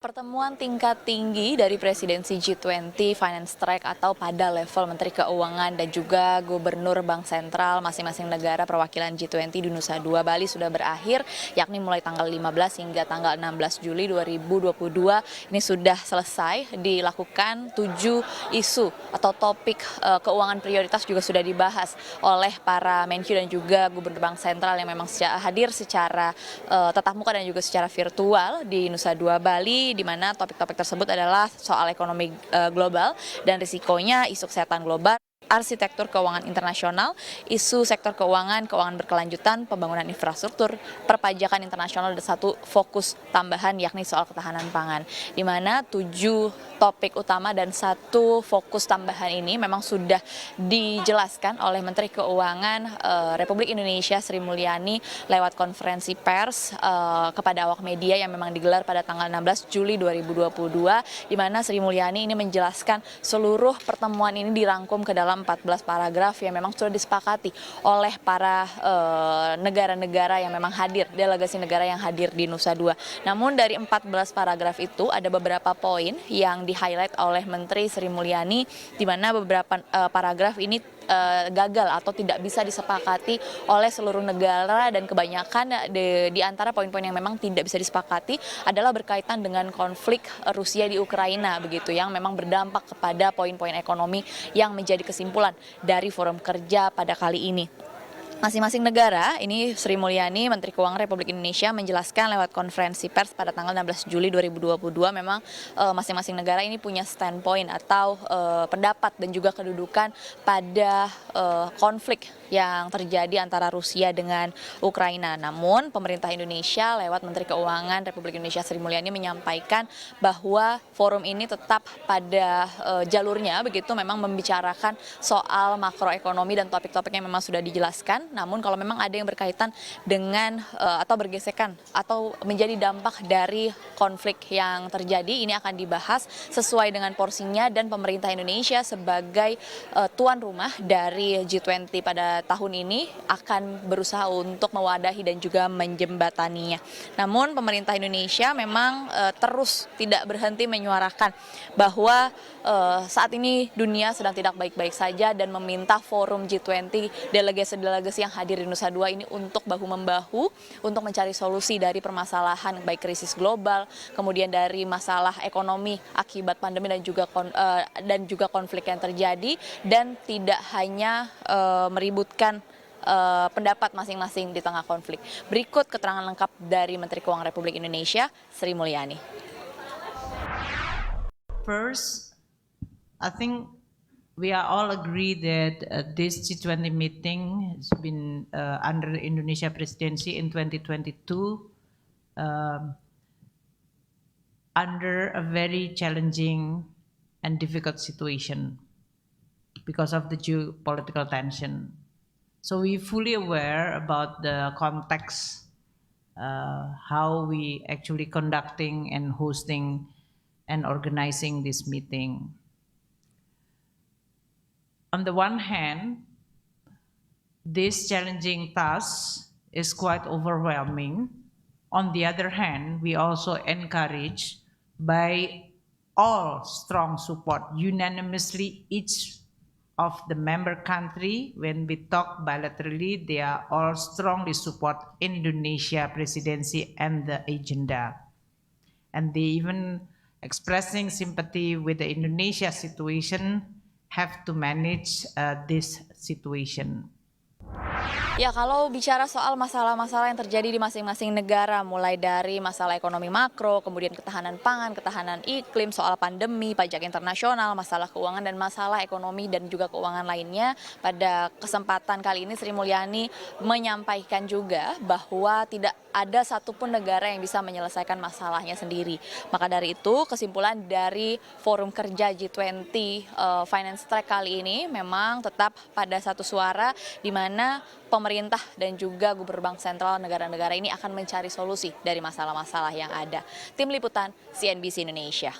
Pertemuan tingkat tinggi dari presidensi G20 Finance Track atau pada level Menteri Keuangan dan juga Gubernur Bank Sentral masing-masing negara perwakilan G20 di Nusa Dua Bali sudah berakhir, yakni mulai tanggal 15 hingga tanggal 16 Juli 2022. Ini sudah selesai dilakukan 7 isu atau topik keuangan prioritas juga sudah dibahas oleh para Menkyu dan juga Gubernur Bank Sentral yang memang hadir secara tatap muka dan juga secara virtual di Nusa Dua Bali, di mana topik-topik tersebut adalah soal ekonomi global dan risikonya, isu kesehatan global, arsitektur keuangan internasional, isu sektor keuangan, keuangan berkelanjutan, pembangunan infrastruktur, perpajakan internasional, dan satu fokus tambahan yakni soal ketahanan pangan. Di mana 7 topik utama dan satu fokus tambahan ini memang sudah dijelaskan oleh Menteri Keuangan Republik Indonesia Sri Mulyani lewat konferensi pers kepada awak media yang memang digelar pada tanggal 16 Juli 2022, di mana Sri Mulyani ini menjelaskan seluruh pertemuan ini dirangkum ke dalam 14 paragraf yang memang sudah disepakati oleh para negara-negara yang memang hadir, delegasi negara yang hadir di Nusa Dua. Namun dari 14 paragraf itu ada beberapa poin yang di-highlight oleh Menteri Sri Mulyani, di mana beberapa paragraf ini gagal atau tidak bisa disepakati oleh seluruh negara, dan kebanyakan di antara poin-poin yang memang tidak bisa disepakati adalah berkaitan dengan konflik Rusia di Ukraina begitu, yang memang berdampak kepada poin-poin ekonomi yang menjadi kesimpulan dari forum kerja pada kali ini. Masing-masing negara, ini Sri Mulyani, Menteri Keuangan Republik Indonesia, menjelaskan lewat konferensi pers pada tanggal 16 Juli 2022, memang masing-masing negara ini punya standpoint atau pendapat dan juga kedudukan pada konflik yang terjadi antara Rusia dengan Ukraina. Namun pemerintah Indonesia lewat Menteri Keuangan Republik Indonesia Sri Mulyani menyampaikan bahwa forum ini tetap pada jalurnya begitu, memang membicarakan soal makroekonomi dan topik-topik yang memang sudah dijelaskan. Namun kalau memang ada yang berkaitan dengan atau bergesekan atau menjadi dampak dari konflik yang terjadi, ini akan dibahas sesuai dengan porsinya, dan pemerintah Indonesia sebagai tuan rumah dari G20 pada tahun ini akan berusaha untuk mewadahi dan juga menjembataninya. Namun pemerintah Indonesia memang terus tidak berhenti menyuarakan bahwa saat ini dunia sedang tidak baik-baik saja, dan meminta forum G20, delegasi-delegasi yang hadir di Nusa Dua ini untuk bahu-membahu untuk mencari solusi dari permasalahan baik krisis global, kemudian dari masalah ekonomi akibat pandemi dan juga konflik yang terjadi, dan tidak hanya meributkan pendapat masing-masing di tengah konflik. Berikut keterangan lengkap dari Menteri Keuangan Republik Indonesia Sri Mulyani. First, I think we are all agree that this G20 meeting has been under Indonesia presidency in 2022 under a very challenging and difficult situation because of the geopolitical tension. So we're fully aware about the context, how we actually conducting and hosting and organizing this meeting. On the one hand, this challenging task is quite overwhelming. On the other hand, we also encourage by all strong support, unanimously each of the member country, when we talk bilaterally, they are all strongly support Indonesia presidency and the agenda. And they even expressing sympathy with the Indonesia situation, have to manage this situation. Ya, kalau bicara soal masalah-masalah yang terjadi di masing-masing negara, mulai dari masalah ekonomi makro, kemudian ketahanan pangan, ketahanan iklim, soal pandemi, pajak internasional, masalah keuangan, dan masalah ekonomi dan juga keuangan lainnya, pada kesempatan kali ini Sri Mulyani menyampaikan juga bahwa tidak ada satupun negara yang bisa menyelesaikan masalahnya sendiri. Maka dari itu, kesimpulan dari forum kerja G20 Finance Track kali ini memang tetap pada satu suara, di mana pemerintah dan juga Gubernur Bank Sentral negara-negara ini akan mencari solusi dari masalah-masalah yang ada. Tim Liputan CNBC Indonesia.